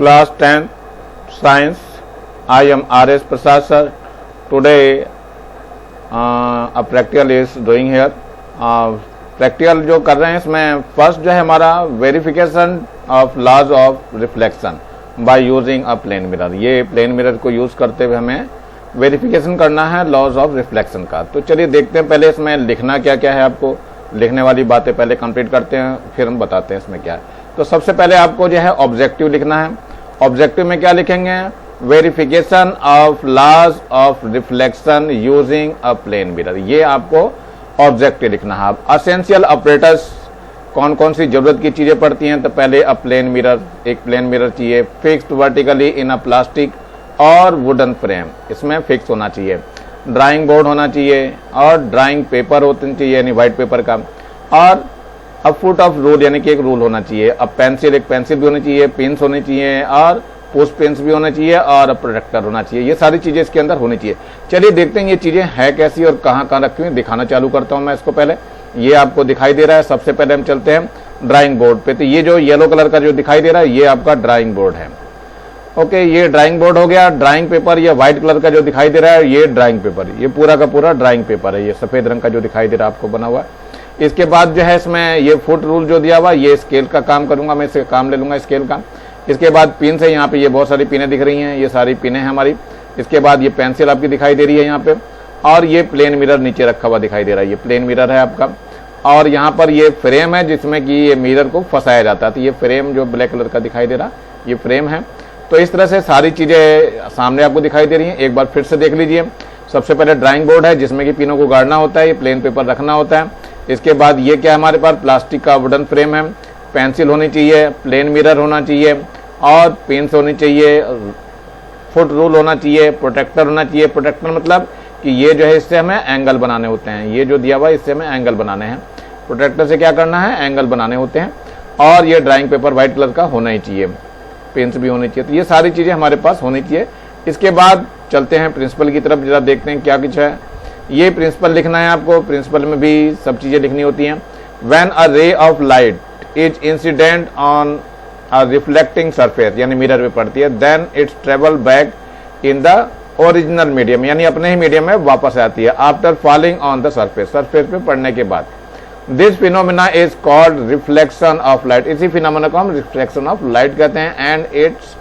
Class 10 Science. I am R.S. Prasad sir. Today a practical is doing here. Practical जो कर रहे हैं इसमें फर्स्ट जो है हमारा verification of laws of reflection by using a plane mirror. ये प्लेन मिरर को यूज करते हुए हमें वेरिफिकेशन करना है लॉज ऑफ रिफ्लेक्शन का। तो चलिए देखते हैं पहले इसमें लिखना क्या क्या है। आपको लिखने वाली बातें पहले कंप्लीट करते हैं, फिर हम बताते हैं इसमें क्या है। तो सबसे पहले आपको जो है ऑब्जेक्टिव लिखना है। ऑब्जेक्टिव में क्या लिखेंगे? Verification of laws of reflection using a plane mirror. ये आपको ऑब्जेक्टिव लिखना है। असेंशियल ऑपरेटर्स कौन कौन सी जरूरत की चीजें पड़ती हैं? तो पहले अ प्लेन मिरर, एक प्लेन मिरर चाहिए, फिक्स्ड वर्टिकली इन अ प्लास्टिक और वुडन फ्रेम, इसमें फिक्स होना चाहिए। ड्राइंग बोर्ड होना चाहिए और ड्राइंग पेपर होना चाहिए यानी व्हाइट पेपर का, और अ फुट ऑफ रूल यानी कि एक रूल होना चाहिए। अब पेंसिल, एक पेंसिल भी होनी चाहिए, पिन्स होनी चाहिए और पुश पेन्स भी होना चाहिए और प्रोटेक्टर होना चाहिए। ये सारी चीजें इसके अंदर होनी चाहिए। चलिए देखते हैं ये चीजें है कैसी और कहाँ कहाँ रखी हुई, दिखाना चालू करता हूं मैं इसको। पहले ये आपको दिखाई दे रहा है। सबसे पहले हम चलते हैं ड्राइंग बोर्ड पे। तो ये जो येलो कलर का जो दिखाई दे रहा है ये आपका ड्राइंग बोर्ड है। ओके, ये ड्राइंग बोर्ड हो गया। ड्राइंग पेपर, ये व्हाइट कलर का जो दिखाई दे रहा है ये ड्राइंग पेपर, ये पूरा का पूरा ड्राइंग पेपर है। ये सफेद रंग का जो दिखाई दे रहा है आपको बना हुआ। इसके बाद जो है इसमें ये फुट रूल जो दिया हुआ, ये स्केल का काम करूंगा मैं, इससे काम ले लूंगा स्केल का। इसके बाद पिन से, यहाँ पे ये बहुत सारी पिनें दिख रही हैं, ये सारी पिनें हैं हमारी। इसके बाद ये पेंसिल आपकी दिखाई दे रही है यहाँ पे, और ये प्लेन मिरर नीचे रखा हुआ दिखाई दे रहा है, ये प्लेन मिरर है आपका। और यहाँ पर ये फ्रेम है जिसमें कि ये मिरर को फंसाया जाता है। तो ये फ्रेम जो ब्लैक कलर का दिखाई दे रहा ये फ्रेम है। तो इस तरह से सारी चीजें सामने आपको दिखाई दे रही हैं। एक बार फिर से देख लीजिए। सबसे पहले ड्राइंग बोर्ड है जिसमें कि पिनों को गाड़ना होता है, ये प्लेन पेपर रखना होता है। इसके बाद ये क्या हमारे पास प्लास्टिक का वुडन फ्रेम है, पेंसिल होनी चाहिए, प्लेन मिरर होना चाहिए और पेन्स होनी चाहिए, फुट रूल होना चाहिए, प्रोटेक्टर होना चाहिए। प्रोटेक्टर मतलब कि ये जो है इससे हमें एंगल बनाने होते हैं, ये जो दिया हुआ है इससे हमें एंगल बनाने हैं। प्रोटेक्टर से क्या करना है? एंगल बनाने होते हैं। और ये ड्राइंग पेपर व्हाइट कलर का होना ही चाहिए, पेन्स भी होनी चाहिए। तो ये सारी चीजें हमारे पास होनी चाहिए। इसके बाद चलते हैं प्रिंसिपल की तरफ, जरा देखते हैं क्या कुछ है। ये प्रिंसिपल लिखना है आपको। प्रिंसिपल में भी सब चीजें लिखनी होती हैं। When a ray of light is incident on a reflecting surface यानी मिरर पे पड़ती है, then it's travel back in the original medium यानी अपने ही मीडियम में वापस आती है after falling on the surface, surface पे पड़ने के बाद। This phenomena is called reflection of light. इसी फिनोमिना को हम रिफ्लेक्शन ऑफ लाइट कहते हैं। And it's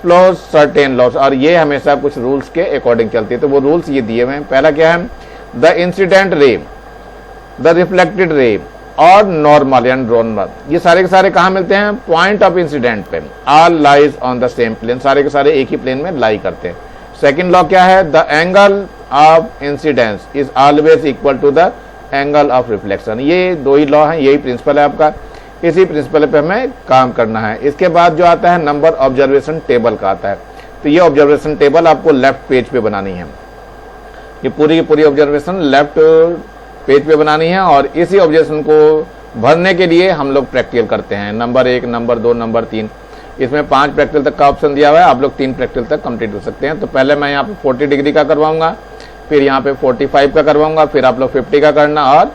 follows certain laws, और ये हमेशा कुछ रूल्स के अकॉर्डिंग चलती है। तो वो रूल्स ये दिए हुए हैं। पहला क्या है? The incident ray, the reflected रे और नॉर्मल एंड नॉर्मल, ये सारे के सारे कहाँ मिलते हैं? पॉइंट ऑफ इंसिडेंट पे। All lies on the same plane, सारे के सारे एक ही प्लेन में लाई करते हैं। सेकंड लॉ क्या है? The angle of incidence is always equal to the angle of reflection. ये दो ही लॉ है, यही प्रिंसिपल है आपका। इसी प्रिंसिपल पे हमें काम करना है। इसके बाद जो आता है नंबर ऑब्जर्वेशन टेबल का आता है। तो ये ऑब्जर्वेशन टेबल आपको लेफ्ट पेज पे बनानी है। ये पूरी की पूरी ऑब्जर्वेशन लेफ्ट पेज पे बनानी है। और इसी ऑब्जर्वेशन को भरने के लिए हम लोग प्रैक्टिकल करते हैं। नंबर 1, नंबर 2, नंबर 3, इसमें 5 प्रैक्टिकल तक का ऑप्शन दिया हुआ है। आप लोग 3 प्रैक्टिकल तक कंप्लीट हो सकते हैं। तो पहले मैं यहाँ पे 40 डिग्री का करवाऊंगा, फिर यहाँ पे 45 का करवाऊंगा, फिर आप लोग 50 का करना और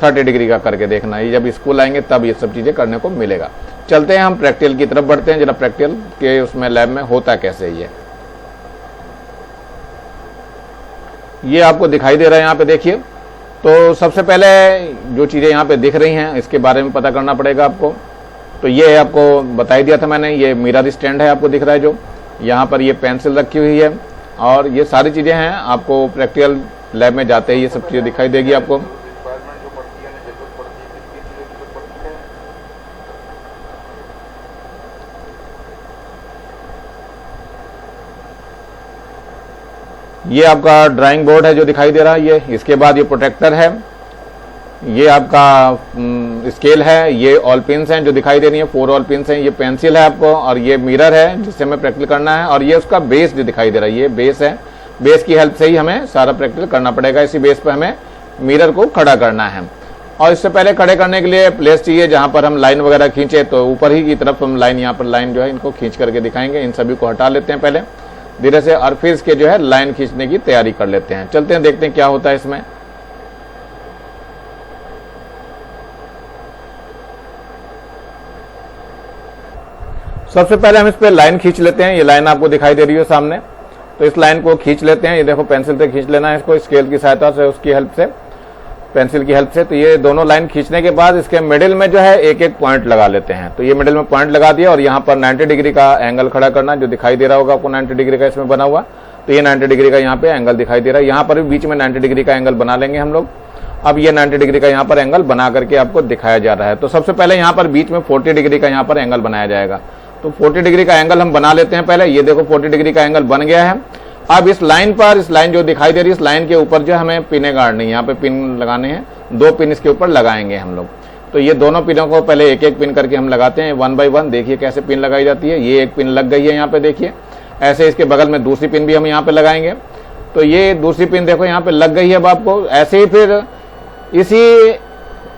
30 डिग्री का करके देखना। ये जब स्कूल आएंगे तब ये सब चीजें करने को मिलेगा। चलते हैं हम प्रैक्टिकल की तरफ बढ़ते हैं। जरा प्रैक्टिकल के उसमें लैब में होता कैसे ये आपको दिखाई दे रहा है यहाँ पे देखिए। तो सबसे पहले जो चीजें यहाँ पे दिख रही हैं इसके बारे में पता करना पड़ेगा आपको। तो ये आपको बता ही दिया था मैंने, ये मिरर स्टैंड है आपको दिख रहा है जो। यहाँ पर ये पेंसिल रखी हुई है और ये सारी चीजें हैं। आपको प्रैक्टिकल लैब में जाते ही ये सब चीजें दिखाई देगी आपको। ये आपका ड्राइंग बोर्ड है जो दिखाई दे रहा है ये। इसके बाद ये प्रोटेक्टर है, ये आपका स्केल है, ये ऑल पिन्स हैं जो दिखाई दे रही है, 4 ऑल पिन्स हैं। ये पेंसिल है आपको, और ये मिरर है जिससे हमें प्रैक्टिकल करना है। और ये उसका बेस जो दिखाई दे रहा है ये बेस है। बेस की हेल्प से ही हमें सारा प्रैक्टिकल करना पड़ेगा। इसी बेस पर हमें मिरर को खड़ा करना है। और इससे पहले खड़े करने के लिए प्लेस चाहिए जहां पर हम लाइन वगैरह खींचे। तो ऊपर ही की तरफ हम लाइन, यहाँ पर लाइन जो है इनको खींच करके दिखाएंगे। इन सभी को हटा लेते हैं पहले धीरे से, और फिर इसके जो है लाइन खींचने की तैयारी कर लेते हैं। चलते हैं देखते हैं क्या होता है इसमें। सबसे पहले हम इस पे लाइन खींच लेते हैं। ये लाइन आपको दिखाई दे रही है सामने, तो इस लाइन को खींच लेते हैं। ये देखो पेंसिल से खींच लेना है इसको, स्केल की सहायता से, उसकी हेल्प से, पेंसिल की हेल्प से। तो ये दोनों लाइन खींचने के बाद इसके मिडिल में जो है एक एक पॉइंट लगा लेते हैं। तो ये मिडिल में पॉइंट लगा दिया और यहाँ पर 90 डिग्री का एंगल खड़ा करना, जो दिखाई दे रहा होगा आपको 90 डिग्री का इसमें बना हुआ। तो ये 90 डिग्री का यहाँ पे एंगल दिखाई दे रहा है। यहाँ पर भी बीच में 90 डिग्री का एंगल बना लेंगे हम लोग। अब ये 90 डिग्री का यहाँ पर एंगल बना करके आपको दिखाया जा रहा है। तो सबसे पहले यहाँ पर बीच में 40 डिग्री का यहाँ पर एंगल बनाया जाएगा। तो 40 डिग्री का एंगल हम बना लेते हैं पहले। ये देखो 40 डिग्री का एंगल बन गया है। अब इस लाइन पर, इस लाइन जो दिखाई दे रही है, इस लाइन के ऊपर जो हमें पिने गाड़नी है, यहाँ पे पिन लगाने हैं, 2 पिन इसके ऊपर लगाएंगे हम लोग। तो ये दोनों पिनों को पहले एक एक पिन करके हम लगाते हैं 1 बाय 1। देखिए कैसे पिन लगाई जाती है। ये एक पिन लग गई है यहाँ पे, देखिए। ऐसे इसके बगल में दूसरी पिन भी हम यहाँ पे लगाएंगे। तो ये दूसरी पिन देखो यहाँ पे लग गई है। अब आपको ऐसे ही फिर इसी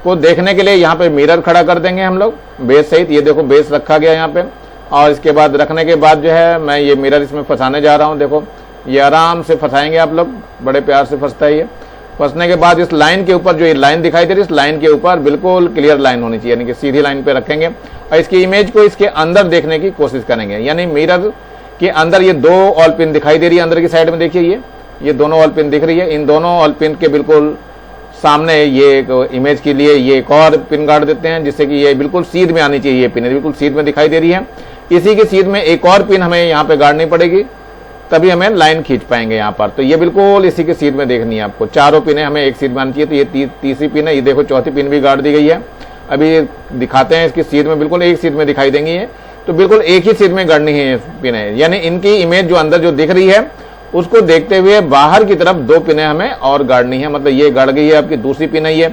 को देखने के लिए यहाँ पे मिरर खड़ा कर देंगे हम लोग बेस सहित। ये देखो बेस रखा गया यहाँ पे, और इसके बाद रखने के बाद जो है मैं ये मिरर इसमें फंसाने जा रहा हूँ। देखो ये आराम से फंसाएंगे आप लोग, बड़े प्यार से फंसता है ये। फंसने के बाद इस लाइन के ऊपर, जो ये लाइन दिखाई दे रही है, इस लाइन के ऊपर बिल्कुल क्लियर लाइन होनी चाहिए, यानी कि सीधी लाइन पे रखेंगे और इसकी इमेज को इसके अंदर देखने की कोशिश करेंगे। यानी मिरर के अंदर ये 2 ऑल पिन दिखाई दे रही है अंदर की साइड में, देखिए ये दोनों ऑल पिन दिख रही है। इन दोनों ऑल पिन के बिल्कुल सामने ये एक इमेज के लिए ये एक और पिन गाड़ देते हैं, जिससे कि ये बिल्कुल सीध में आनी चाहिए। ये पिन बिल्कुल सीध में दिखाई दे रही है। इसी के सीध में एक और पिन हमें यहाँ पे गाड़नी पड़ेगी, तभी हमें लाइन खींच पाएंगे यहाँ पर। तो ये बिल्कुल इसी के सीध में देखनी है आपको। चारों पिनें हमें एक सीध में आनी चाहिए। तो ये तीसरी पिन है। ये देखो चौथी पिन भी गाड़ दी गई है। अभी दिखाते हैं इसकी सीध में, बिल्कुल एक सीध में दिखाई देंगी ये। तो बिल्कुल एक ही सीध में गाड़नी है पिनें, यानी इनकी इमेज जो अंदर जो दिख रही है उसको देखते हुए बाहर की तरफ 2 पिनें हमें और गाड़नी है। मतलब ये गड़ गई है आपकी दूसरी पिन है ये।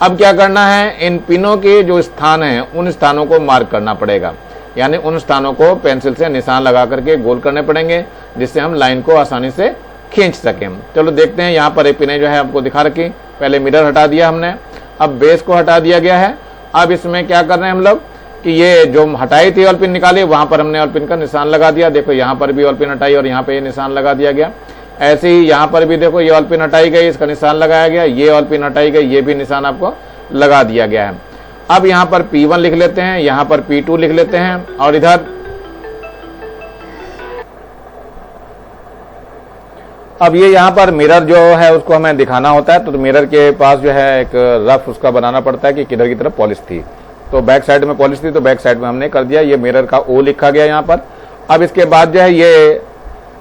अब क्या करना है, इन पिनों के जो स्थान है उन स्थानों को मार्क करना पड़ेगा, यानी उन स्थानों को पेंसिल से निशान लगा करके गोल करने पड़ेंगे, जिससे हम लाइन को आसानी से खींच सकें। चलो देखते हैं। यहाँ पर एक पिनें जो है आपको दिखा रखी। पहले मिरर हटा दिया हमने, अब बेस को हटा दिया गया है। अब इसमें क्या कर रहे हैं हम लोग कि ये जो हटाई थी ऑल पिन निकाली, वहां पर हमने ऑल पिन का निशान लगा दिया। देखो यहाँ पर भी ऑल पिन हटाई और यहाँ पे ये निशान लगा दिया गया। ऐसे ही यहाँ पर भी देखो ये ऑल पिन हटाई गई, इसका निशान लगाया गया। ये ऑल पिन हटाई गई, ये भी निशान आपको लगा दिया गया है। अब यहाँ पर P1 लिख लेते हैं, यहाँ पर P2 लिख लेते हैं, और इधर अब ये यहाँ पर मिरर जो है उसको हमें दिखाना होता है। तो मिरर के पास जो है एक रफ उसका बनाना पड़ता है कि किधर की तरफ पॉलिश थी। तो बैक साइड में पॉलिश थी, तो बैक साइड में हमने कर दिया। ये मिरर का O लिखा गया यहाँ पर। अब इसके बाद जो है ये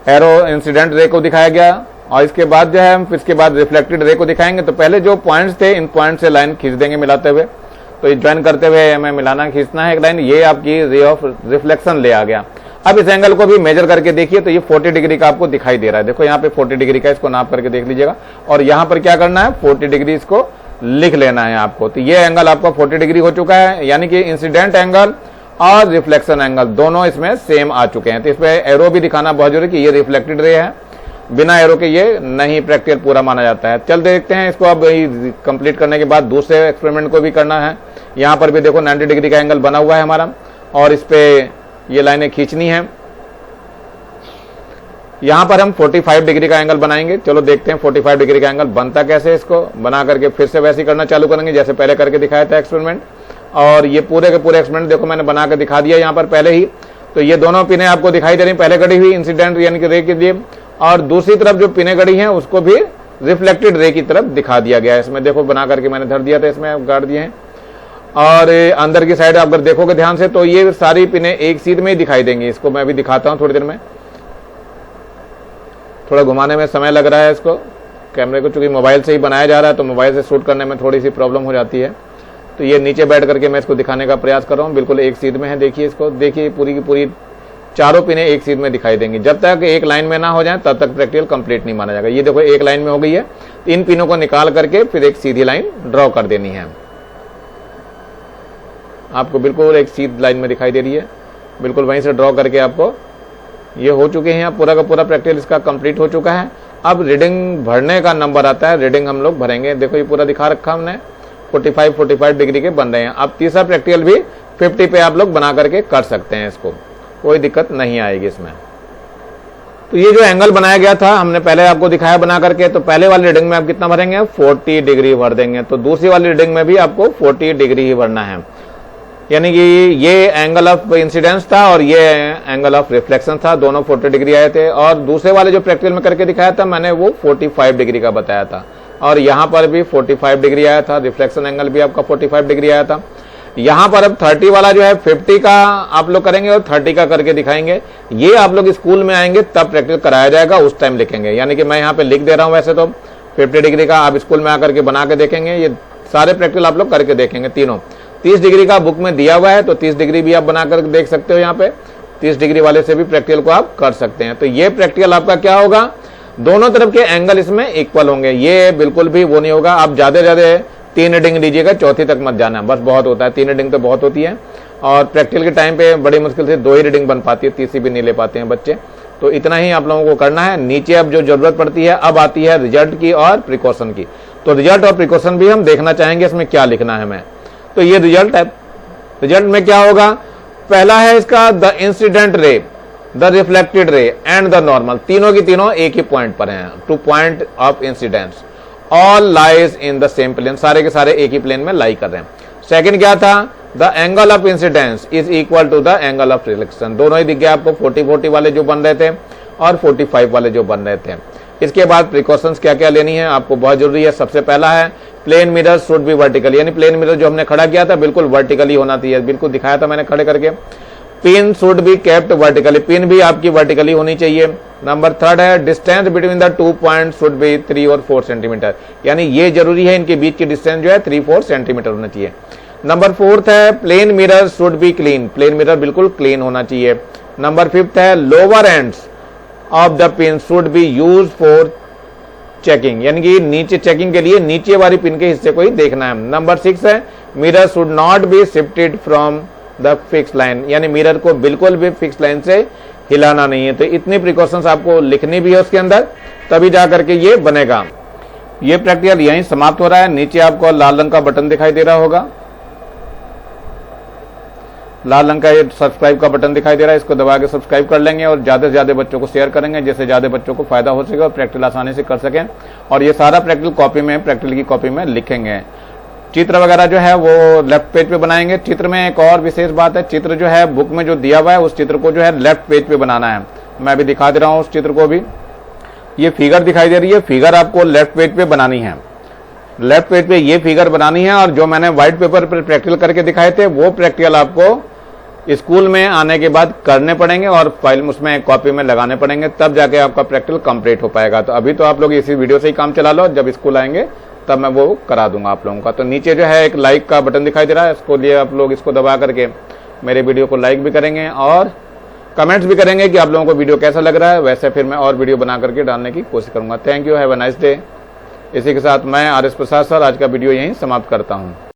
एरो इंसिडेंट रे को दिखाया गया, और इसके बाद जो है हम इसके बाद रिफ्लेक्टेड रे को दिखाएंगे। तो पहले जो पॉइंट्स थे, इन पॉइंट से लाइन खींच देंगे मिलाते हुए। तो ये ज्वाइन करते हुए हमें मिलाना खींचना है एक लाइन। ये आपकी रे ऑफ रिफ्लेक्शन ले आ गया। अब इस एंगल को भी मेजर करके देखिए, तो ये 40 डिग्री का आपको दिखाई दे रहा है। देखो यहाँ पे 40 डिग्री का, इसको नाप करके देख लीजिएगा। और यहाँ पर क्या करना है, 40 डिग्री इसको लिख लेना है आपको। तो ये एंगल आपका 40 डिग्री हो चुका है, यानी कि इंसिडेंट एंगल और रिफ्लेक्शन एंगल दोनों इसमें सेम आ चुके हैं। तो इसमें एरो भी दिखाना बहुत जरूरी कि ये रिफ्लेक्टेड रे है, बिना एरो के ये नहीं प्रैक्टिकल पूरा माना जाता है। चल देखते हैं इसको। अब कंप्लीट करने के बाद दूसरे एक्सपेरिमेंट को भी करना है। यहाँ पर भी देखो 90 डिग्री का एंगल बना हुआ है हमारा, और इस पे ये लाइनें खींचनी है। यहाँ पर हम 45 डिग्री का एंगल बनाएंगे। चलो देखते हैं 45 डिग्री का एंगल बनता कैसे। इसको बना करके फिर से वैसे ही करना चालू करेंगे जैसे पहले करके दिखाया था एक्सपेरिमेंट। और ये पूरे के पूरे एक्सपेरिमेंट देखो मैंने बना कर दिखा दिया यहाँ पर पहले ही। तो ये दोनों पिनें आपको दिखाई दे रही, पहले गड़ी हुई इंसिडेंट यानी कि रे के लिए, और दूसरी तरफ जो पिनें गड़ी हैं उसको भी रिफ्लेक्टेड रे की तरफ दिखा दिया गया है। इसमें देखो बना करके मैंने धर दिया था, इसमें गाड़ दिए हैं। और अंदर की साइड अगर देखोगे ध्यान से तो ये सारी पिनें एक सीध में ही दिखाई देंगी। इसको मैं अभी दिखाता हूँ थोड़ी देर में। थोड़ा घुमाने में समय लग रहा है इसको, कैमरे को चूंकि मोबाइल से ही बनाया जा रहा है तो मोबाइल से शूट करने में थोड़ी सी प्रॉब्लम हो जाती है। तो ये नीचे बैठ करके मैं इसको दिखाने का प्रयास कर रहा हूँ। बिल्कुल एक सीध में है, देखिए इसको, देखिए पूरी की पूरी चारों पिनें एक सीध में दिखाई देंगी। जब तक एक लाइन में ना हो जाए तब तक प्रैक्टिकल कंप्लीट नहीं माना जाएगा। ये देखो एक लाइन में हो गई है, इन पिनों को निकाल करके फिर एक सीधी लाइन ड्रॉ कर देनी है। आपको बिल्कुल एक सीधी लाइन में दिखाई दे रही है, बिल्कुल वहीं से ड्रॉ करके आपको ये हो चुके हैं। पूरा का पूरा प्रैक्टिकल इसका कंप्लीट हो चुका है। अब रीडिंग भरने का नंबर आता है, रीडिंग हम लोग भरेंगे। देखो ये पूरा दिखा रखा हमने, 45 डिग्री के बन रहे हैं। अब तीसरा प्रैक्टिकल भी 50 पे आप लोग बना करके कर सकते हैं, इसको कोई दिक्कत नहीं आएगी इसमें। तो ये जो एंगल बनाया गया था हमने पहले आपको दिखाया बना करके, तो पहले वाली रीडिंग में आप कितना भरेंगे, 40 डिग्री भर देंगे। तो दूसरी वाली रीडिंग में भी आपको 40 डिग्री ही भरना है। यानी कि ये एंगल ऑफ इंसिडेंस था और ये एंगल ऑफ रिफ्लेक्शन था, दोनों 40 डिग्री आए थे। और दूसरे वाले जो प्रैक्टिकल में करके दिखाया था मैंने वो 45 डिग्री का बताया था, और यहां पर भी 45 डिग्री आया था, रिफ्लेक्शन एंगल भी आपका 45 डिग्री आया था। यहां पर अब 30 वाला जो है 50 का आप लोग करेंगे और 30 का करके दिखाएंगे। ये आप लोग स्कूल में आएंगे तब प्रैक्टिकल कराया जाएगा, उस टाइम लिखेंगे। यानी कि मैं यहाँ पे लिख दे रहा हूं, वैसे तो 50 डिग्री का आप स्कूल में आकर के बना के देखेंगे। ये सारे प्रैक्टिकल आप लोग करके देखेंगे तीनों। 30 डिग्री का बुक में दिया हुआ है, तो 30 डिग्री भी आप बनाकर देख सकते हो। यहाँ पे 30 डिग्री वाले से भी प्रैक्टिकल को आप कर सकते हैं। तो ये प्रैक्टिकल आपका क्या होगा, दोनों तरफ के एंगल इसमें इक्वल होंगे। ये बिल्कुल भी वो नहीं होगा, आप ज्यादा 3 रीडिंग लीजिएगा, चौथी तक मत जाना, बस बहुत होता है। 3 रीडिंग तो बहुत होती है, और प्रैक्टिकल के टाइम पे बड़ी मुश्किल से 2 ही रीडिंग बन पाती है, तीसरी भी नहीं ले पाते हैं बच्चे। तो इतना ही आप लोगों को करना है। नीचे अब जो जरूरत पड़ती है, अब आती है रिजल्ट की और प्रिकॉशन की। तो रिजल्ट और प्रिकॉशन भी हम देखना चाहेंगे, इसमें क्या लिखना है हमें। तो ये रिजल्ट है। रिजल्ट में क्या होगा, पहला है इसका the incident ray, the reflected ray and the normal, तीनों की तीनों एक ही पॉइंट पर हैं। 2 point of incidence all lies in the same plane, सारे के सारे एक ही प्लेन में लाई कर रहे हैं। सेकंड क्या था, the angle of incidence is equal to the angle of reflection. दोनों ही दिख गया आपको, 40 वाले जो बन रहे थे और 45 वाले जो बन रहे थे। इसके बाद प्रिकॉशंस क्या क्या लेनी है आपको, बहुत जरूरी है। सबसे पहला है plane mirror should be vertical, यानी प्लेन मिरर जो हमने खड़ा किया था बिल्कुल वर्टिकली होना चाहिए, बिल्कुल दिखाया था मैंने खड़े करके। Pin should be kept vertically, pin भी आपकी वर्टिकली होनी चाहिए। नंबर 3 है distance between the 2 point should be 3 और 4 सेंटीमीटर, यानी ये जरूरी है, इनके बीच की डिस्टेंस जो है 3-4 सेंटीमीटर होना चाहिए। नंबर 4 है plane mirror should be clean, plane mirror बिल्कुल क्लीन होना चाहिए। नंबर 5 है lower ends of the pin should be use for checking, यानी कि नीचे चेकिंग के लिए नीचे वाली पिन के हिस्से को ही देखना है। नंबर 6 है mirror should not be shifted from the fix line, यानी मिरर को बिल्कुल भी फिक्स लाइन से हिलाना नहीं है। तो इतनी प्रिकॉशंस आपको लिखनी भी है उसके अंदर, तभी जाकर के ये बनेगा। ये प्रैक्टिकल यहीं समाप्त हो रहा है। नीचे आपको लाल रंग का बटन दिखाई दे रहा होगा, लाल रंग का ये सब्सक्राइब का बटन दिखाई दे रहा है, इसको दबा के सब्सक्राइब कर लेंगे और ज्यादा से ज्यादा बच्चों को शेयर करेंगे, जिससे ज्यादा बच्चों को फायदा हो सके और प्रैक्टिकल आसानी से कर सकें। और ये सारा प्रैक्टिकल कॉपी में, प्रैक्टिकल की कॉपी में लिखेंगे। चित्र वगैरह जो है वो लेफ्ट पेज पे बनाएंगे। चित्र में एक और विशेष बात है, चित्र जो है बुक में जो दिया हुआ है उस चित्र को जो है लेफ्ट पेज पे बनाना है। मैं भी दिखा दे रहा हूँ उस चित्र को भी। ये फिगर दिखाई दे रही है, फिगर आपको लेफ्ट पेज पे बनानी है, लेफ्ट पेज पे ये फिगर बनानी है। और जो मैंने व्हाइट पेपर पर प्रैक्टिकल करके दिखाए थे वो प्रैक्टिकल आपको स्कूल में आने के बाद करने पड़ेंगे और फाइल उसमें कॉपी में लगाने पड़ेंगे, तब जाके आपका प्रैक्टिकल कंप्लीट हो पाएगा। तो अभी तो आप लोग इसी वीडियो से ही काम चला लो, जब स्कूल आएंगे तब मैं वो करा दूंगा आप लोगों का। तो नीचे जो है एक लाइक का बटन दिखाई दे रहा है, इसको लिए आप लोग इसको दबा करके मेरे वीडियो को लाइक भी करेंगे और कमेंट्स भी करेंगे कि आप लोगों को वीडियो कैसा लग रहा है। वैसे फिर मैं और वीडियो बना करके डालने की कोशिश करूंगा। Thank you, have a nice day. इसी के साथ मैं RS प्रसाद सर आज का वीडियो यहीं समाप्त करता हूँ।